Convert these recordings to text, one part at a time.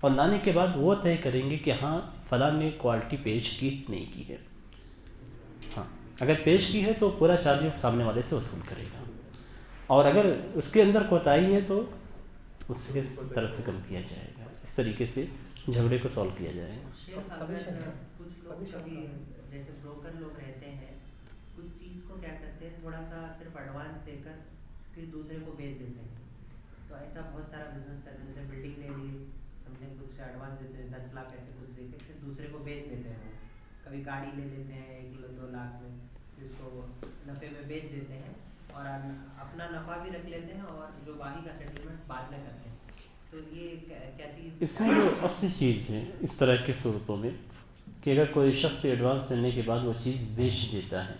اور لانے کے بعد وہ طے کریں گے کہ ہاں فلاں نے کوالٹی پیش کی نہیں کی ہے. ہاں اگر پیش کی ہے تو پورا چارج سامنے والے سے وصول کرے گا, اور اگر اس کے اندر کوتاہی ہے تو اس کے طرف سے کم کیا جائے گا. اس طریقے سے جھگڑے کو سالو کیا جائے گا. کچھ لوگ کبھی جیسے بروکر لوگ رہتے ہیں, کچھ چیز کو کیا کرتے ہیں تھوڑا سا صرف ایڈوانس دے کر پھر دوسرے کو بیچ دیتے ہیں. تو ایسا بہت سارا بزنس کرتے ہیں, جیسے بلڈنگ لے لی, سمجھیں کچھ ایڈوانس دیتے ہیں 10 لاکھ ایسے کچھ دے کے پھر دوسرے کو بیچ دیتے ہیں. وہ کبھی گاڑی لے لیتے ہیں 1-2 لاکھ میں, جس کو نفع میں بیچ دیتے ہیں اور اپنا نفع بھی رکھ لیتے ہیں اور جو باقی کا سیٹلمنٹ بعد میں کرتے ہیں. تو یہ کیا چیز اس میں جو اصلی چیز ہے اس طرح کی صورتوں میں کہ اگر کوئی شخص ایڈوانس دینے کے بعد وہ چیز بیچ دیتا ہے,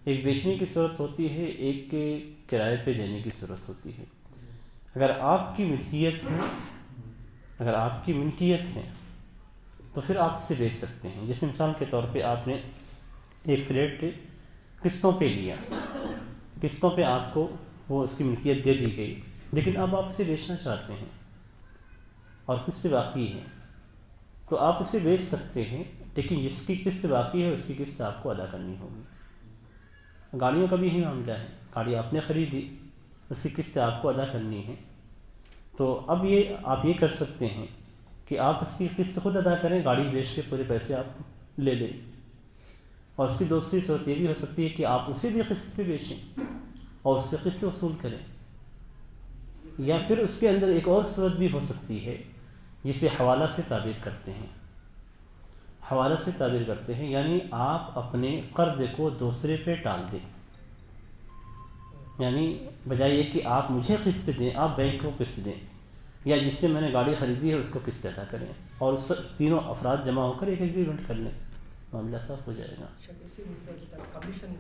ایک بیچنے کی صورت ہوتی ہے, ایک کے کرائے پہ دینے کی صورت ہوتی ہے. اگر آپ کی ملکیت ہے تو پھر آپ اسے بیچ سکتے ہیں. جیسے مثال کے طور پہ آپ نے ایک فلیٹ قسطوں پہ لیا, قسطوں پہ آپ کو وہ اس کی ملکیت دے دی گئی, لیکن اب آپ اسے بیچنا چاہتے ہیں اور قسط باقی ہے تو آپ اسے بیچ سکتے ہیں, لیکن جس کی قسط باقی ہے اس کی قسط آپ کو ادا کرنی ہوگی. گاڑیوں کا بھی یہی معاملہ ہے, گاڑی آپ نے خریدی, اس کی قسط آپ کو ادا کرنی ہے. تو اب آپ یہ کر سکتے ہیں کہ آپ اس کی قسط خود ادا کریں, گاڑی بیچ کے پورے پیسے آپ لے لیں. اور اس کی دوسری صورت یہ بھی ہو سکتی ہے کہ آپ اسے بھی قسط پہ بیچیں اور اس سے قسط وصول کریں. یا پھر اس کے اندر ایک اور صورت بھی ہو سکتی ہے جسے حوالہ سے تعبیر کرتے ہیں. حوالہ سے تعبیر کرتے ہیں یعنی آپ اپنے قرض کو دوسرے پہ ٹال دیں. یعنی بجائے یہ کہ آپ مجھے قسط دیں, آپ بینک کو قسط دیں, یا جس سے میں نے گاڑی خریدی ہے اس کو قسط ادا کریں, اور اس تینوں افراد جمع ہو کر ایک ایگریمنٹ کر لیں, معاملہ صاف ہو جائے گا. کمیشن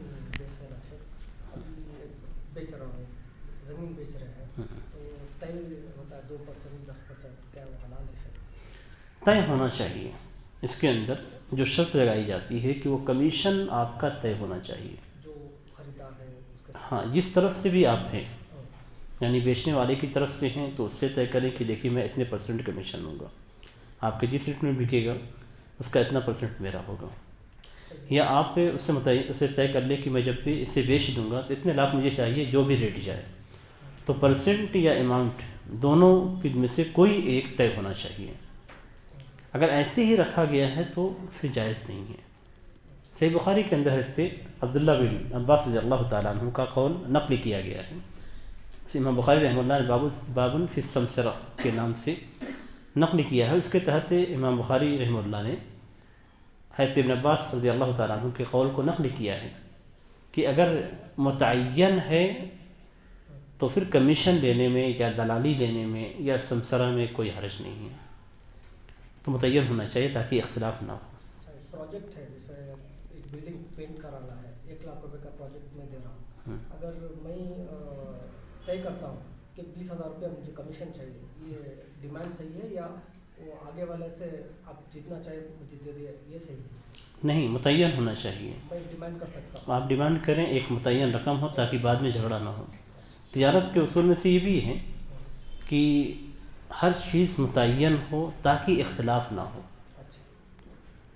بیچ رہا ہوں, زمین بیچ رہے ہیں تو طے ہوتا ہے 2% 10%, کیا وہ حلال ہے؟ طے ہونا چاہیے. اس کے اندر جو شرط لگائی جاتی ہے کہ وہ کمیشن آپ کا طے ہونا چاہیے. جو خریدار ہے اس کے ہاں جس طرف سے بھی آپ ہیں, یعنی بیچنے والے کی طرف سے ہیں تو اس سے طے کریں کہ دیکھیے میں اتنے % کمیشن لوں گا, آپ کے جس ریٹ میں بکے گا اس کا اتنا % میرا ہوگا. یا آپ اسے طے کر لیں کہ میں جب بھی اسے بیچ دوں گا تو اتنے لاکھ مجھے چاہیے جو بھی ریٹ جائے. تو % یا اماؤنٹ دونوں میں سے کوئی ایک طے ہونا چاہیے. اگر ایسے ہی رکھا گیا ہے تو پھر جائز نہیں ہے. صحیح بخاری کے اندر حضرت عبداللہ بن عباس رضی اللہ تعالیٰ عنہ کا قول نقل کیا گیا ہے. امام بخاری رحمہ اللہ نے بابن فی السمسرہ کے نام سے نقل کیا ہے. اس کے تحت امام بخاری رحمہ اللہ نے حضرت ابن عباس رضی اللہ تعالیٰ عنہ کے قول کو نقل کیا ہے کہ اگر متعین ہے تو پھر کمیشن لینے میں یا دلالی لینے میں یا سمسرہ میں کوئی حرج نہیں ہے. تو متعین ہونا چاہیے تاکہ اختلاف نہ ہو. پروجیکٹ ہے جیسے ایک بلڈنگ پینٹ کرانا ہے, 1 لاکھ روپے کا پروجیکٹ میں دے رہا ہوں, اگر میں طے کرتا ہوں کہ 20,000 روپے مجھے کمیشن چاہیے, یہ ڈیمانڈ صحیح ہے یا وہ آگے والے سے آپ جتنا چاہے مجھے دے دے, یہ صحیح ہے؟ نہیں, متعین ہونا چاہیے. میں ڈیمانڈ کر سکتا ہوں, آپ ڈیمانڈ کریں, ایک متعین رقم ہو تاکہ بعد میں جھگڑا نہ ہو. تجارت کے اصول میں سے یہ بھی ہے کہ ہر چیز متعین ہو تاکہ اختلاف نہ ہو.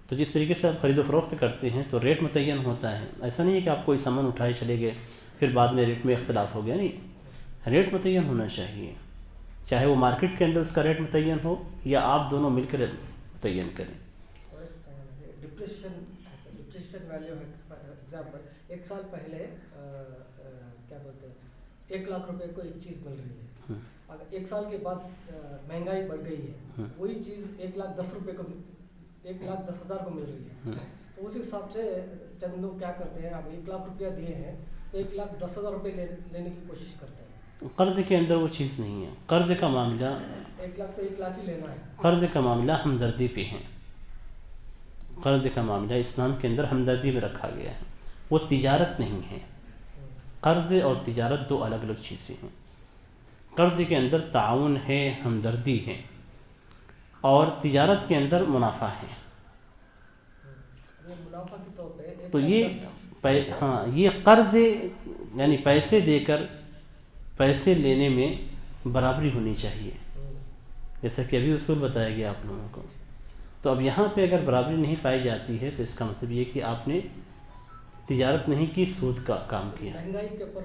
تو جس طریقے سے آپ خرید و فروخت کرتے ہیں تو ریٹ متعین ہوتا ہے. ایسا نہیں ہے کہ آپ کوئی سامان اٹھائے چلے گئے پھر بعد میں ریٹ میں اختلاف ہو گیا. نہیں, ریٹ متعین ہونا چاہیے, چاہے وہ مارکیٹ کے اندر اس کا ریٹ متعین ہو یا آپ دونوں مل کر متعین کریں. ڈپریشن ویلیو ہے. فار ایگزامپل 1 سال پہلے کیا بولتے ہیں 1 لاکھ روپے کو ایک چیز مل رہی ہے, اگر 1 سال کے بعد مہنگائی بڑھ گئی ہے, وہی چیز 1,10,000 روپے کو 1,10,000 کو مل رہی ہے, تو اس حساب سے چند لوگ کیا کرتے ہیں, اب 1 لاکھ روپیہ دیے ہیں تو 1,10,000 روپے لینے کی کوشش کرتے ہیں. قرض کے اندر وہ چیز نہیں ہے. قرض کا معاملہ 1 لاکھ تو 1 لاکھ ہی لینا ہے. قرض کا معاملہ ہمدردی پہ ہے. قرض کا معاملہ اسلام کے اندر ہمدردی میں رکھا گیا ہے, وہ تجارت نہیں ہے. قرض اور تجارت 2 الگ الگ چیزیں ہیں. قرض کے اندر تعاون ہے, ہمدردی ہے, اور تجارت کے اندر منافع ہے. منافع کے طور پہ تو یہ قرض یعنی پیسے دے کر پیسے لینے میں برابری ہونی چاہیے. جیسا کہ ابھی اصول بتایا گیا آپ لوگوں کو. تو اب یہاں پہ اگر برابری نہیں پائی جاتی ہے تو اس کا مطلب یہ کہ آپ نے تجارت نہیں کی، سود کا کام کیا. مہنگائی کے اوپر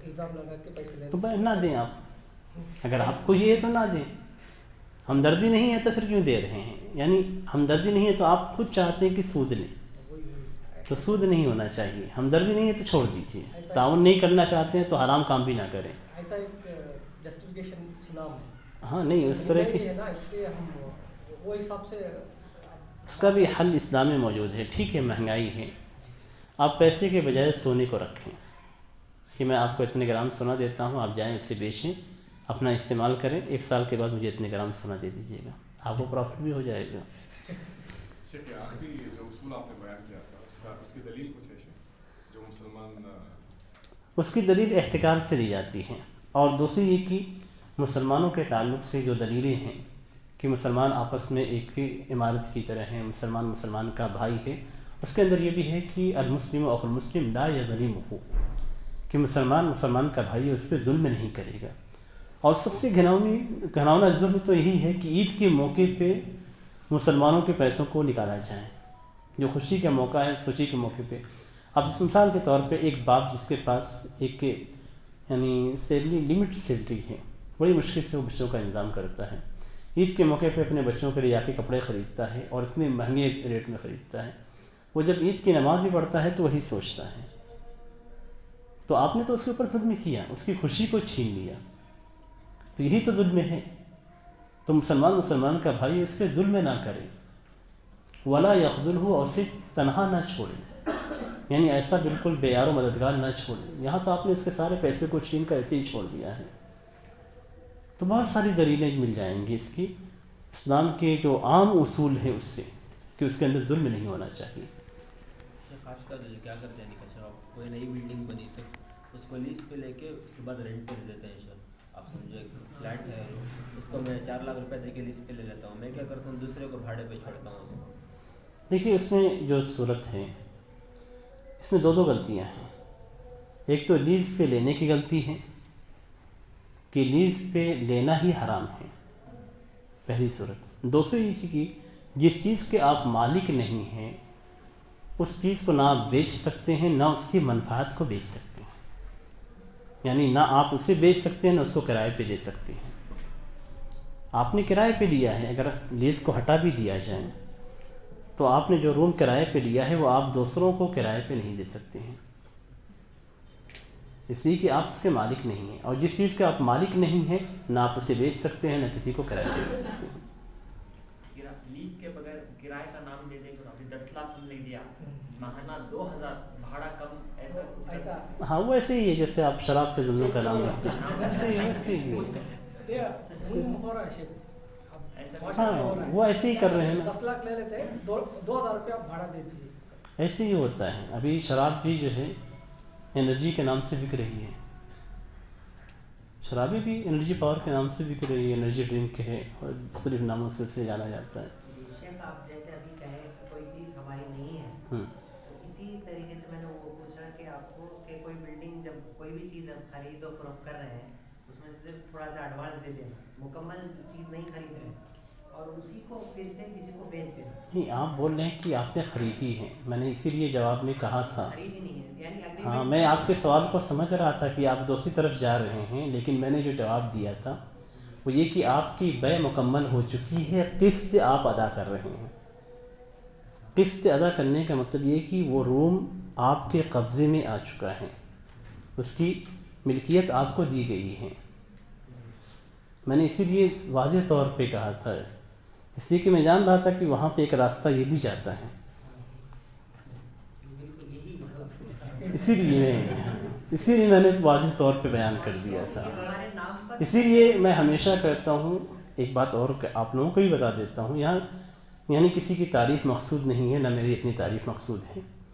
الزام لگا کے پیسے لے تو نہ دیں آپ، اگر آپ کو یہ ہے تو نہ دیں. ہمدردی نہیں ہے تو پھر کیوں دے رہے ہیں؟ یعنی ہمدردی نہیں ہے تو آپ خود چاہتے ہیں کہ سود لیں، تو سود نہیں ہونا چاہیے. ہمدردی نہیں ہے تو چھوڑ دیجیے. تعاون نہیں کرنا چاہتے ہیں تو حرام کام بھی نہ کریں. ایسا ایک جسٹیفیکیشن سنا ہاں نہیں، اس طرح کی ہے نا، اس لیے ہم وہ حساب سے اس کا بھی حل اسلام میں موجود ہے. ٹھیک ہے مہنگائی ہے، آپ پیسے کے بجائے سونے کو رکھیں کہ میں آپ کو اتنے گرام سونا دیتا ہوں، آپ جائیں اسے بیچیں، اپنا استعمال کریں، 1 سال کے بعد مجھے اتنے گرام سونا دے دیجیے گا، آپ کو پروفٹ بھی ہو جائے گا. شیخ آخری جو اصول آپ نے بیان کیا تھا اس کی دلیل کچھ ہے شیخ جو مسلمان؟ اس کی دلیل احتکار سے لی جاتی ہے. اور دوسری یہ کہ مسلمانوں کے تعلق سے جو دلیلیں ہیں کہ مسلمان آپس میں ایک ہی عمارت کی طرح ہیں، مسلمان کا بھائی ہے، اس کے اندر یہ بھی ہے کہ المسلم اخو المسلم لا یظلمہ، کہ مسلمان کا بھائی ہے، اس پہ ظلم نہیں کرے گا. اور سب سے گھناؤنا ظلم تو یہی ہے کہ عید کے موقع پہ مسلمانوں کے پیسوں کو نکالا جائے. جو خوشی کا موقع ہے، اس خوشی کے موقع پہ اب اس مثال کے طور پہ ایک باپ جس کے پاس ایک یعنی لمٹ سیلری ہے، بڑی مشکل سے وہ بچوں کا انتظام کرتا ہے، عید کے موقع پہ اپنے بچوں کے لیے جا کے کپڑے خریدتا ہے اور اتنے مہنگے ریٹ میں خریدتا ہے. وہ جب عید کی نماز ہی پڑھتا ہے تو وہی سوچتا ہے. تو آپ نے تو اس کے اوپر ظلم کیا، اس کی خوشی کو چھین لیا، تو یہی تو ظلم ہے. تو مسلمان کا بھائی اس پہ ظلم نہ کرے، ولا یخذلہ، اور اسے تنہا نہ چھوڑے، یعنی ایسا بالکل بے یار و مددگار نہ چھوڑے. یہاں تو آپ نے اس کے سارے پیسے کو چھین کر ایسے ہی چھوڑ دیا ہے. تو بہت ساری دلیلیں مل جائیں گی اس کی، اسلام کے جو عام اصول ہیں اس سے، کہ اس کے اندر ظلم نہیں ہونا چاہیے. شیخ آج کل کیا کرتے ہیں کہ کوئی نئی بلڈنگ بنی تو اس کو لیز پہ لے کے اس کے بعد رینٹ پہ دے دیتے ہیں. شیخ آپ سمجھو ایک فلیٹ ہے، اس کو میں 4 لاکھ روپے دے کے لیز پہ لے لیتا ہوں، میں کیا کرتا ہوں دوسرے کو بھاڑے پہ چھوڑتا ہوں. اس کو دیکھیے اس میں جو صورت ہے اس میں دو غلطیاں ہیں. ایک تو لیز پہ لینے کی غلطی ہے کہ لیز پہ لینا ہی حرام ہے، پہلی صورت. دوسری یہ کہ جس چیز کے آپ مالک نہیں ہیں اس چیز کو نہ آپ بیچ سکتے ہیں، نہ اس کی منفعت کو بیچ سکتے ہیں. یعنی نہ آپ اسے بیچ سکتے ہیں، نہ اس کو کرائے پہ دے سکتے ہیں. آپ نے کرائے پہ لیا ہے، اگر لیز کو ہٹا بھی دیا جائے تو آپ نے جو روم کرائے پہ لیا ہے وہ آپ دوسروں کو کرائے پہ نہیں دے سکتے ہیں، اس لیے کہ آپ اس کے مالک نہیں ہیں. اور جس چیز کے آپ مالک نہیں ہیں نہ آپ اسے بیچ سکتے ہیں، نہ کسی کو کرائے پہ دے سکتے ہیں. لیز کے بغیر کرائے کا نام دے دیں کہ 10 لاکھ ہم لے دیا، ماہانہ 2000 بھاڑا کم، ایسا ہاں وہ ایسے ہی ہے جیسے آپ شراب پہ ضمنوں کا نام رکھتے ہیں، ویسے ہی ہاں وہ ایسے ہی کر رہے ہیں نا. 10 لاکھ لے لیتے ہیں، 2000 روپیہ آپ بھاڑا دے دیجیے. ایسے ہی ہوتا ہے. ابھی شراب بھی جو ہے انرجی کے نام سے بک رہی ہے، شرابی بھی انرجی پاور کے نام سے بک رہی ہے، انرجی ڈرنک ہے اور مختلف ناموں سے اسے جانا جاتا ہے. شیخ آپ جیسے ابھی کہیں کوئی چیز ہماری نہیں ہے، تو اسی طریقے سے میں نے وہ پوچھا کہ آپ کو کہ کوئی بلڈنگ جب کوئی بھی چیز ہم خرید و فروخت کر رہے ہیں اس میں صرف تھوڑا سا ایڈوانس دے دینا، مکمل چیز نہیں خرید رہے اور اسی کو پھر سے کسی کو بیچ دینا. نہیں آپ بول رہے ہیں کہ آپ نے خریدی ہے، میں نے اسی لیے جواب میں کہا تھا. خرید ہی نہیں ہے، یعنی ہاں میں آپ کے سوال کو سمجھ رہا تھا کہ آپ دوسری طرف جا رہے ہیں، لیکن میں نے جو جواب دیا تھا وہ یہ کہ آپ کی بے مکمل ہو چکی ہے، قسط آپ ادا کر رہے ہیں. قسط ادا کرنے کا مطلب یہ کہ وہ روم آپ کے قبضے میں آ چکا ہے، اس کی ملکیت آپ کو دی گئی ہے. میں نے اسی لیے واضح طور پہ کہا تھا، اس لیے کہ میں جان رہا تھا کہ وہاں پہ ایک راستہ یہ بھی جاتا ہے، اسی لیے میں نے واضح طور پہ بیان کر دیا تھا. اسی لیے میں ہمیشہ کہتا ہوں، ایک بات اور آپ لوگوں کو بھی بتا دیتا ہوں، یہاں یعنی کسی کی تعریف مقصود نہیں ہے، نہ میری اپنی تعریف مقصود ہے.